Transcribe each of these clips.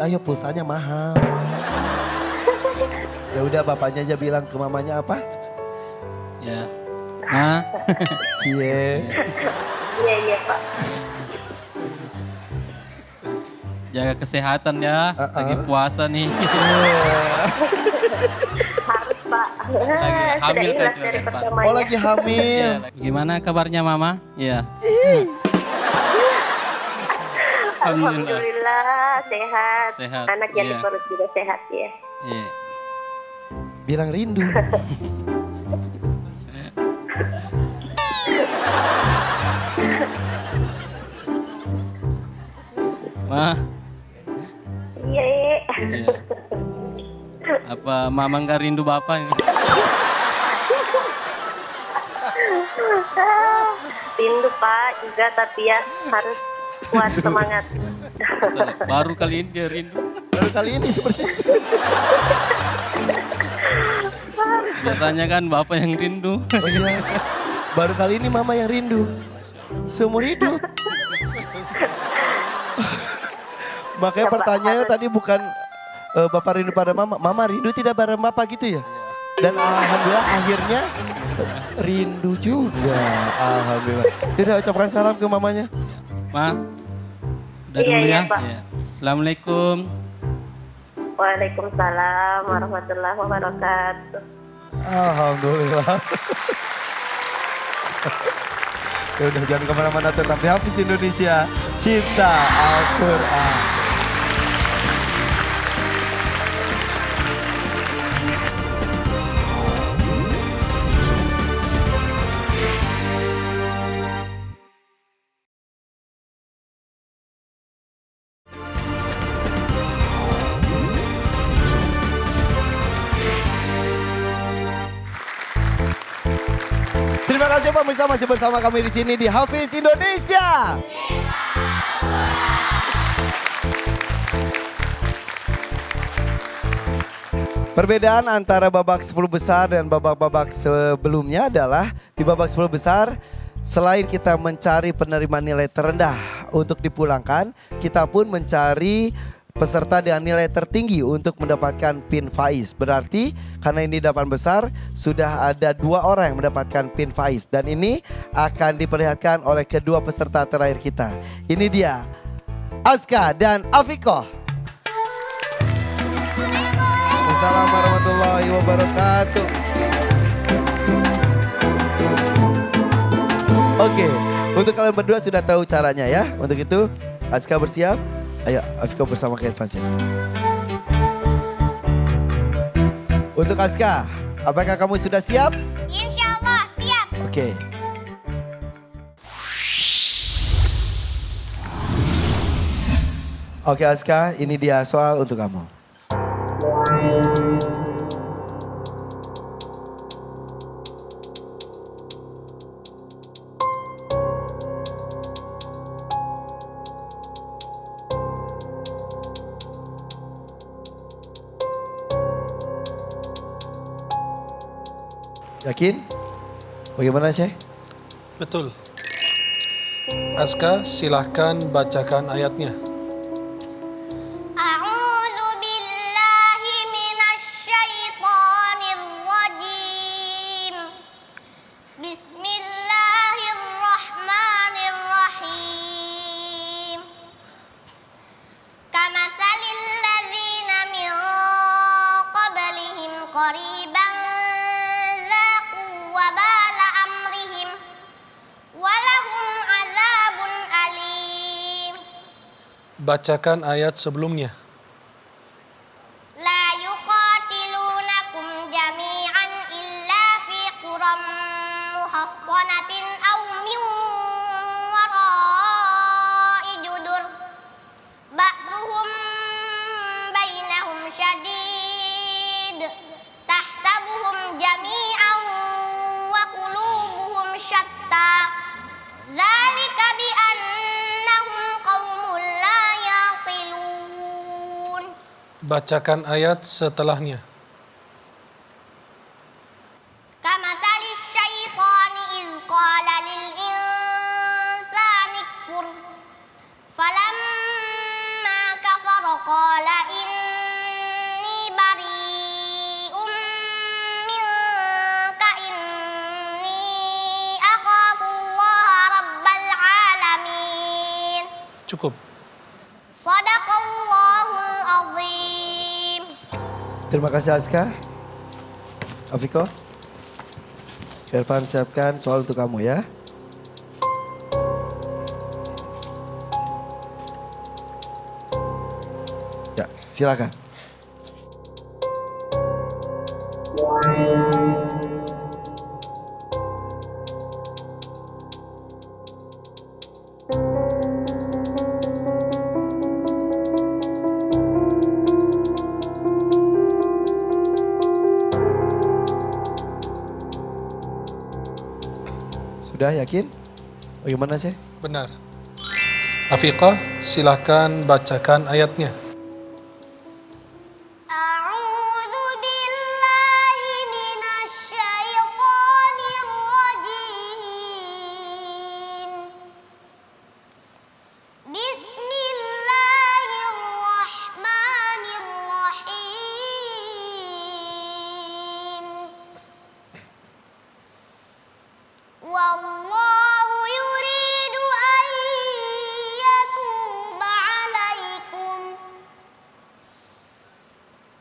ayo pulsanya mahal. Ya udah bapaknya aja bilang ke mamanya apa? Ya. Nah. Cie. Iya Pak. Jaga kesehatan ya. Lagi puasa nih. Harus Pak. Lagi Sudah hamil kan ikhlas juga dari kan, Pak? pertamanya. Oh lagi hamil. Iya, gimana kabarnya Mama? Iya. Alhamdulillah. Alhamdulillah sehat. Sehat, Anak yang iya. di perut juga sehat ya. Iya. Bilang rindu. Ma, Iya. iya. Apa Mama nggak rindu Bapak ini? Rindu Pak juga tapi ya harus kuat semangat. Baru kali ini dia rindu. Baru kali ini seperti itu. Biasanya kan Bapak yang rindu. Oh iya. Baru kali ini mama yang rindu. Seumur hidup. Makanya pertanyaannya tadi bukan Bapak rindu pada mama. Mama rindu tidak pada Bapak gitu ya? Dan alhamdulillah akhirnya rindu juga. Alhamdulillah. Yaudah ucapkan salam ke mamanya. Ma, udah Iya, dulu iya, ya. Pak. Iya. Assalamualaikum. Waalaikumsalam warahmatullahi wabarakatuh. Alhamdulillah. Ya udah jangan kemana-mana tetap di Hafiz Indonesia. Cinta Al-Quran. Terima kasih pemirsa masih bersama kami di sini di Hafiz Indonesia. Perbedaan antara babak 10 besar dan babak-babak sebelumnya adalah di babak 10 besar selain kita mencari penerima nilai terendah untuk dipulangkan, kita pun mencari peserta dengan nilai tertinggi untuk mendapatkan pin faiz. Berarti karena ini 8 besar sudah ada 2 orang yang mendapatkan pin faiz. Dan ini akan diperlihatkan oleh kedua peserta terakhir kita. Ini dia Azka dan Afikoh. Assalamualaikum warahmatullahi wabarakatuh. Oke, untuk kalian berdua sudah tahu caranya ya. Untuk itu Azka bersiap. Ayo, Afiko bersama Kak Irfan sini. Untuk Azka, apakah kamu sudah siap? Insya Allah siap. Oke. Oke Azka, ini dia soal untuk kamu. Yakin? Bagaimana Syekh? Betul. Azka, silahkan bacakan ayatnya. A'udzu billahi minasyaitonir rajim. Bismillahirrahmanirrahim. Kamatsalil ladzina min qablihim qariban dzaqu wabala amrihim walahum adzabun alim. Bacakan ayat sebelumnya. La yuqatilunakum jami'an illa fi quram muhassanatin aw min wara'i judur ba'suhum bainahum syadid tahsabuhum jami'an wa qulubuhum syatta dzalika bi annahum qaumun la yaqilun. Bacakan ayat setelahnya. Kamatsali syaitani iz qala lil insani kfur falamma kafara qala Cukup. Sadaqallahul azim. Terima kasih Azka. Afiko. Irfan siapkan soal untuk kamu ya. Ya, silakan. Sudah yakin? Bagaimana sih? Benar. Afiqah, silakan bacakan ayatnya. A'udzu billahi minasy syaithanir rajim. Bismillahirrahmanirrahim. Wallahu yuridu an yatuba 'alaikum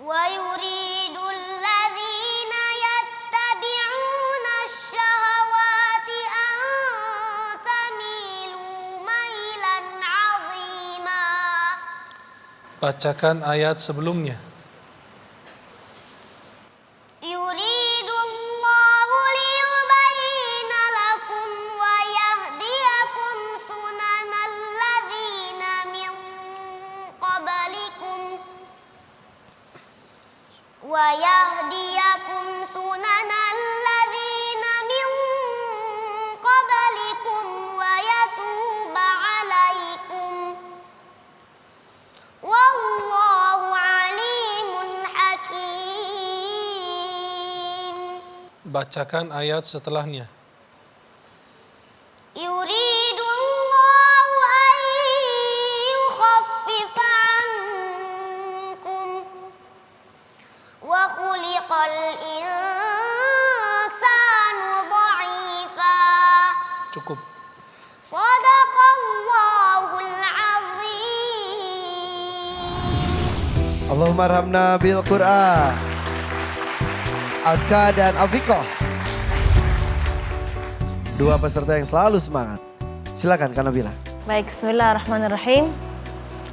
wa yuridu alladhina yattabi'una asy-syahawati an tamilu mailan 'azima. Bacakan ayat sebelumnya. Yuridullahu liyubayyina lakum wa yahdiyakum sunanal ladzina min qablikum wa yahdiyakum sunanal ladzina min qablikum wa yatuba 'alaikum wallahu 'alimun hakim. Bacakan ayat setelahnya. Yuridullahu an yukhaffifa 'ankum wa khuliqal insanu dha'ifa. Cukup. Shadaqallahul azim. Allahumma arhamna bil Qur'an. Azka dan Afiko. Dua peserta yang selalu semangat. Silakan Kak Nabila. Baik, bismillahirrahmanirrahim.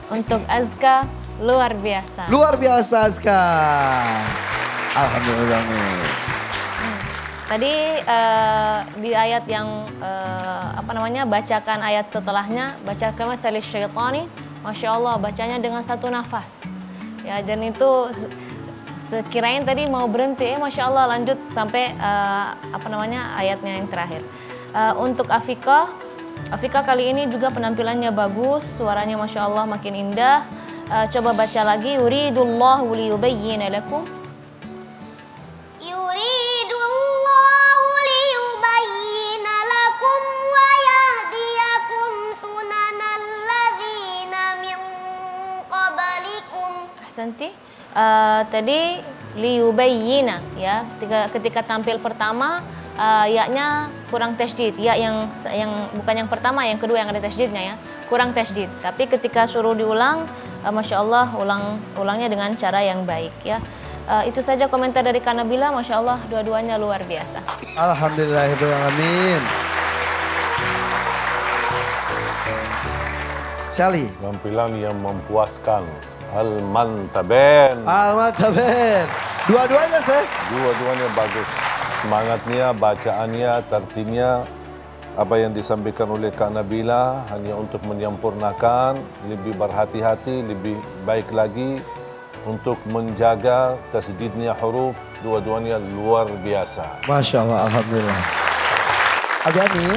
Untuk Azka, luar biasa. Luar biasa Azka. Alhamdulillah. Tadi di ayat yang bacakan ayat setelahnya, baca kamatsali syaitani, Masya Allah bacanya dengan satu nafas. Ya, dan itu kirain tadi mau berhenti, Masya Allah lanjut sampai ayatnya yang terakhir. Untuk Afika kali ini juga penampilannya bagus, suaranya Masya Allah makin indah. Coba baca lagi, yuridullahu liyubayyina lakum. Yuridullahu liyubayyina lakum wa yahdiyakum sunanal ladzina min qablikum. Ahsanti. Tadi liyubayyina ya, ketika tampil pertama ya-nya kurang tasydid, ya yang bukan yang pertama, yang kedua yang ada tasydidnya ya, kurang tasydid. Tapi ketika suruh diulang, Masya Allah ulangnya dengan cara yang baik ya. Itu saja komentar dari Kak Nabila, Masya Allah dua-duanya luar biasa. Alhamdulillahirrahmanirrahim. Sally. Penampilan yang memuaskan. Al-Mantaben. Al-Mantaben. Dua-duanya sih. Dua-duanya bagus. Semangatnya, bacaannya, tertibnya. Apa yang disampaikan oleh Kak Nabila hanya untuk menyempurnakan, lebih berhati-hati, lebih baik lagi untuk menjaga tasdidnya huruf. Dua-duanya luar biasa. Masya Allah, Alhamdulillah. Agani.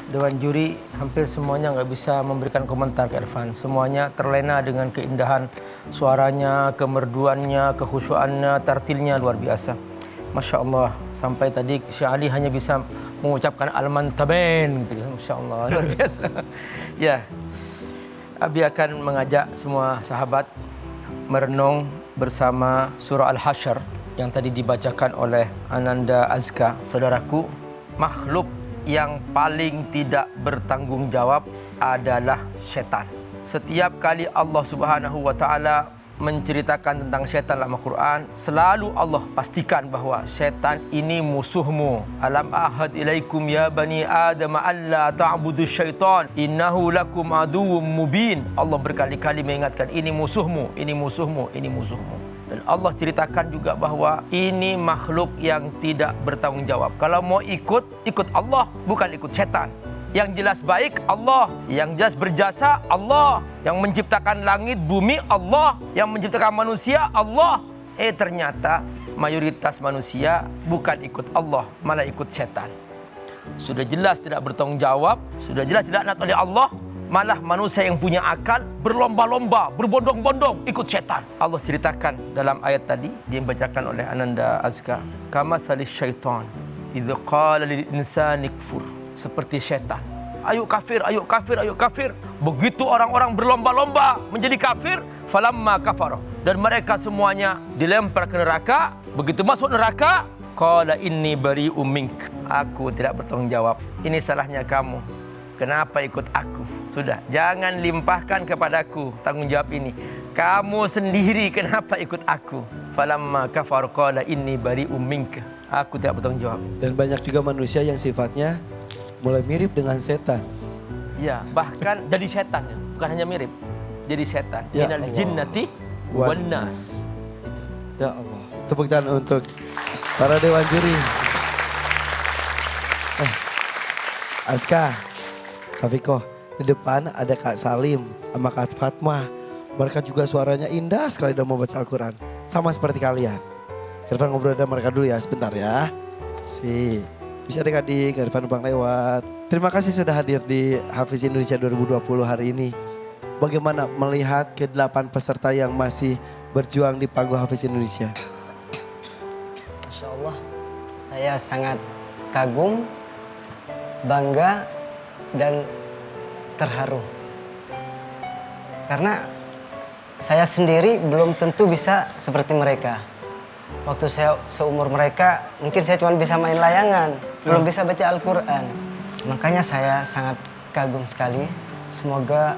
Dewan juri hampir semuanya nggak bisa memberikan komentar ke Irfan. Semuanya terlena dengan keindahan suaranya, kemerduannya, kekhusyuannya, tartilnya luar biasa. Masya Allah. Sampai tadi Syekh Ali hanya bisa mengucapkan Al-Mantaben gitu. Masya Allah, luar biasa. Ya, Abi akan mengajak semua sahabat merenung bersama surah Al-Hasyr yang tadi dibacakan oleh Ananda Azka, saudaraku. Makhluk yang paling tidak bertanggung jawab adalah setan. Setiap kali Allah Subhanahu wa taala menceritakan tentang setan dalam Al-Quran, selalu Allah pastikan bahawa setan ini musuhmu. Alam ahad ilaikum ya bani Adam alla ta'budu syaitan innahu lakum aduwwum mubin. Allah berkali-kali mengingatkan ini musuhmu, ini musuhmu, ini musuhmu. Dan Allah ceritakan juga bahawa ini makhluk yang tidak bertanggung jawab. Kalau mau ikut, ikut Allah, bukan ikut setan. Yang jelas baik Allah, yang jelas berjasa Allah, yang menciptakan langit bumi Allah, yang menciptakan manusia Allah. Ternyata mayoritas manusia bukan ikut Allah, malah ikut setan. Sudah jelas tidak bertanggung jawab, sudah jelas tidak taat oleh Allah, malah manusia yang punya akal berlomba-lomba, berbondong-bondong ikut setan. Allah ceritakan dalam ayat tadi yang dibacakan oleh Ananda Azka, kamatsalis syaitan idza qala lil insani kfur. Seperti setan. Ayo kafir, ayo kafir, ayo kafir. Begitu orang-orang berlomba-lomba menjadi kafir, falamma kafara. Dan mereka semuanya dilempar ke neraka. Begitu masuk neraka, qala inni bari'um mink. Aku tidak bertanggung jawab. Ini salahnya kamu. Kenapa ikut aku? Sudah, jangan limpahkan kepadaku tanggung jawab ini. Kamu sendiri kenapa ikut aku? Falamma kafara qala inni bari'um mink. Aku tidak bertanggung jawab. Dan banyak juga manusia yang sifatnya mulai mirip dengan setan. Ya, bahkan jadi setan ya. Bukan hanya mirip, jadi setan. Ya Minal Allah. jinnati wan nas. Ya Allah. Tepuk tangan untuk para dewan juri. Aska, Safiko, di depan ada Kak Salim sama Kak Fatma. Mereka juga suaranya indah sekali dalam membaca Al-Quran. Sama seperti kalian. Irfan ngobrol dengan mereka dulu ya, sebentar ya. Bisa adik-adik, Irfan numpang lewat. Terima kasih sudah hadir di Hafiz Indonesia 2020 hari ini. Bagaimana melihat ke-8 peserta yang masih berjuang di panggung Hafiz Indonesia? Masya Allah, saya sangat kagum, bangga, dan terharu. Karena saya sendiri belum tentu bisa seperti mereka. Waktu saya seumur mereka, mungkin saya cuma bisa main layangan, belum bisa baca Al-Quran. Makanya saya sangat kagum sekali. Semoga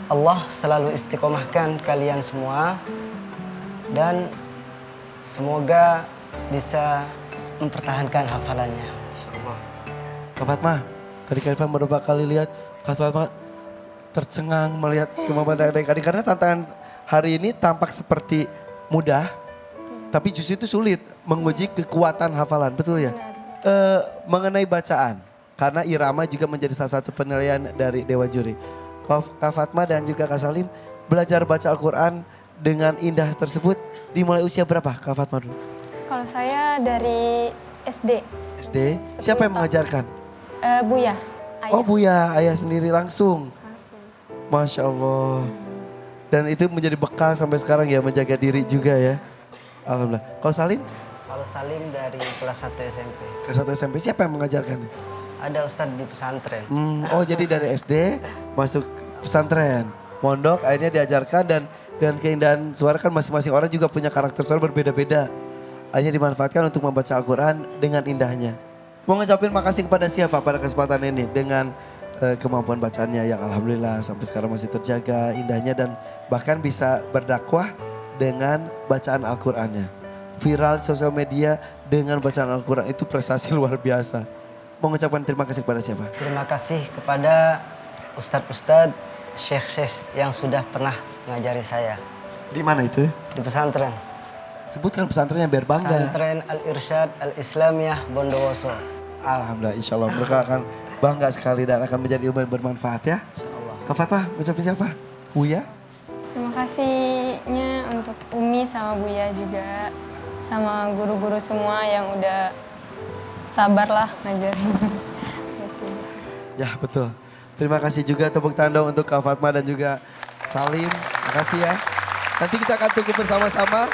Allah selalu istiqomahkan kalian semua. Dan semoga bisa mempertahankan hafalannya. Kak Fatma, tadi Kak Irfan beberapa kali lihat Kak Fatma tercengang melihat kemampuan adik-adik. Karena tantangan hari ini tampak seperti mudah, tapi justru itu sulit menguji kekuatan hafalan, betul ya? Mengenai bacaan, karena irama juga menjadi salah satu penilaian dari Dewan Juri. Kak Fatma dan juga Kak Salim belajar baca Al-Quran dengan indah tersebut dimulai usia berapa Kak Fatma dulu? Kalau saya dari SD. SD? Siapa yang mengajarkan? Buya. Ayah. Oh Buya, ayah sendiri langsung. Masya Allah. Dan itu menjadi bekal sampai sekarang ya, menjaga diri juga ya. Alhamdulillah. Kalau Salim? Kalau Salim dari kelas 1 SMP. Kelas 1 SMP, siapa yang mengajarkan? Ada ustadz di pesantren. Oh jadi dari SD masuk pesantren. Mondok akhirnya diajarkan dan keindahan suara kan masing-masing orang juga punya karakter suara berbeda-beda. Hanya dimanfaatkan untuk membaca Al-Quran dengan indahnya. Mau ngucapin makasih kepada siapa pada kesempatan ini dengan kemampuan bacaannya yang alhamdulillah sampai sekarang masih terjaga indahnya dan bahkan bisa berdakwah dengan bacaan Al-Qurannya. Viral sosial media dengan bacaan Al-Quran itu prestasi luar biasa. Mengucapkan terima kasih kepada siapa? Terima kasih kepada ustadz-ustadz, syekh-syekh yang sudah pernah mengajari saya. Di mana itu? Di pesantren. Sebutkan pesantrennya biar bangga. Pesantren Al-Irsyad Al-Islamiyah Bondowoso. Alhamdulillah, insya Allah mereka akan bangga sekali dan akan menjadi ilmu yang bermanfaat ya. Insya Allah. Kak Fatma, ucapin siapa? Buya? Terima kasihnya untuk Umi sama Buya juga. Sama guru-guru semua yang udah sabar lah ngajarin. Ya betul. Terima kasih juga tepuk tangan dong untuk Kak Fatma dan juga Salim. Terima kasih ya. Nanti kita akan tunggu bersama-sama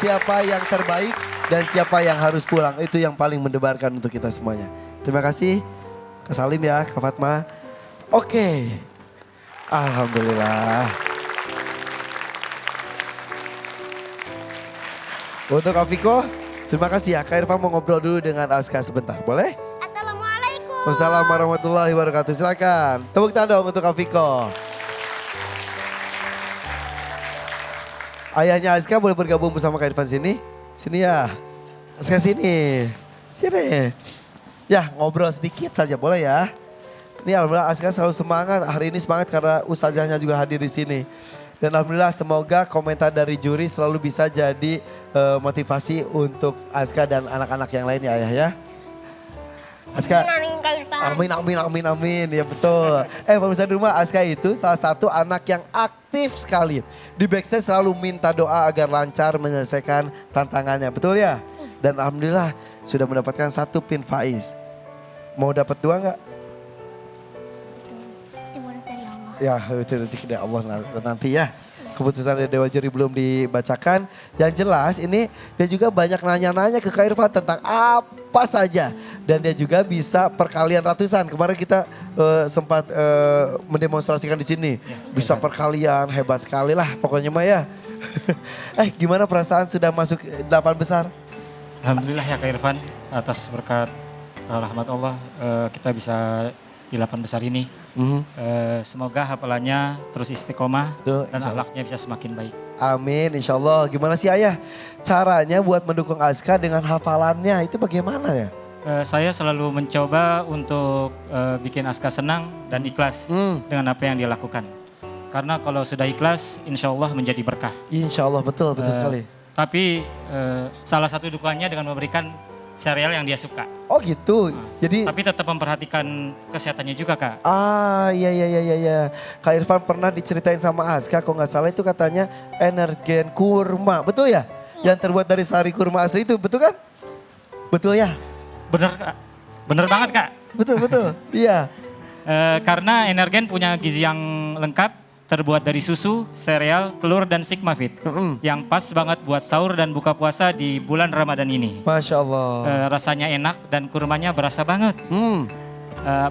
siapa yang terbaik dan siapa yang harus pulang. Itu yang paling mendebarkan untuk kita semuanya. Terima kasih Kak Salim ya, Kak Fatma. Oke. Alhamdulillah. Untuk Kak Viko, terima kasih ya. Kak Irfan mau ngobrol dulu dengan Aska sebentar, boleh? Assalamualaikum. Wassalamualaikum warahmatullahi wabarakatuh. Silakan. Tepuk tangan dong untuk Afiko. Ayahnya Azka boleh bergabung bersama Kak Irfan sini? Sini ya. Azka sini. Sini. Ya ngobrol sedikit saja boleh ya. Ini alhamdulillah Azka selalu semangat. Hari ini semangat karena ustazahnya juga hadir di sini. Dan alhamdulillah semoga komentar dari juri selalu bisa jadi motivasi untuk Azka dan anak-anak yang lain ya ayah ya. Azka. Amin Kak Irfan. Amin. Ya betul. Pemirsa di rumah, Azka itu salah satu anak yang aktif sekali. Di backstage selalu minta doa agar lancar menyelesaikan tantangannya. Betul ya? Dan alhamdulillah sudah mendapatkan 1 pin Faiz. Mau dapat 2 enggak? Itu bonus dari Allah. Ya itu rezeki dari Allah nanti ya. Keputusan dari Dewan Juri belum dibacakan. Yang jelas ini dia juga banyak nanya-nanya ke Kak Irfan tentang apa saja. Dan dia juga bisa perkalian ratusan. Kemarin kita sempat mendemonstrasikan di sini. Bisa perkalian, hebat sekali lah pokoknya mah ya. Gimana perasaan sudah masuk 8 besar? Alhamdulillah ya Kak Irfan, atas berkat rahmat Allah kita bisa di 8 besar ini. Semoga hafalannya terus istiqomah dan akhlaknya bisa semakin baik. Amin, insya Allah. Gimana sih ayah caranya buat mendukung Azka dengan hafalannya itu bagaimana ya? Saya selalu mencoba untuk bikin Azka senang dan ikhlas dengan apa yang dia lakukan. Karena kalau sudah ikhlas insya Allah menjadi berkah. Insya Allah betul sekali. Tapi salah satu dukungannya dengan memberikan serial yang dia suka. Oh gitu. Jadi tapi tetap memperhatikan kesehatannya juga Kak. Iya. Kak Irfan pernah diceritain sama Azka kalau nggak salah itu katanya energen kurma. Betul ya? Yang terbuat dari sari kurma asli itu, betul kan? Betul ya? Bener Kak. Bener banget Kak. Betul. Iya. Karena energen punya gizi yang lengkap. Terbuat dari susu, sereal, telur, dan Sigmafit. Yang pas banget buat sahur dan buka puasa di bulan Ramadan ini. Masya Allah. Rasanya enak dan kurmanya berasa banget.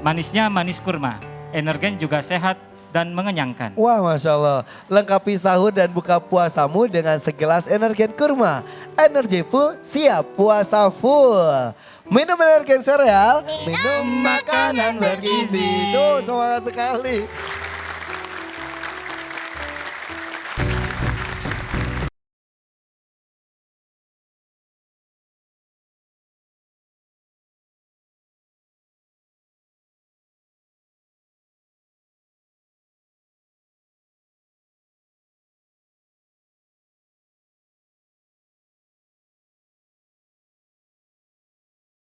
Manisnya manis kurma. Energen juga sehat dan mengenyangkan. Wah Masya Allah. Lengkapi sahur dan buka puasamu dengan segelas energen kurma. Energi full, siap puasa full. Minum energen sereal, minum makanan bergizi. Tuh semangat sekali.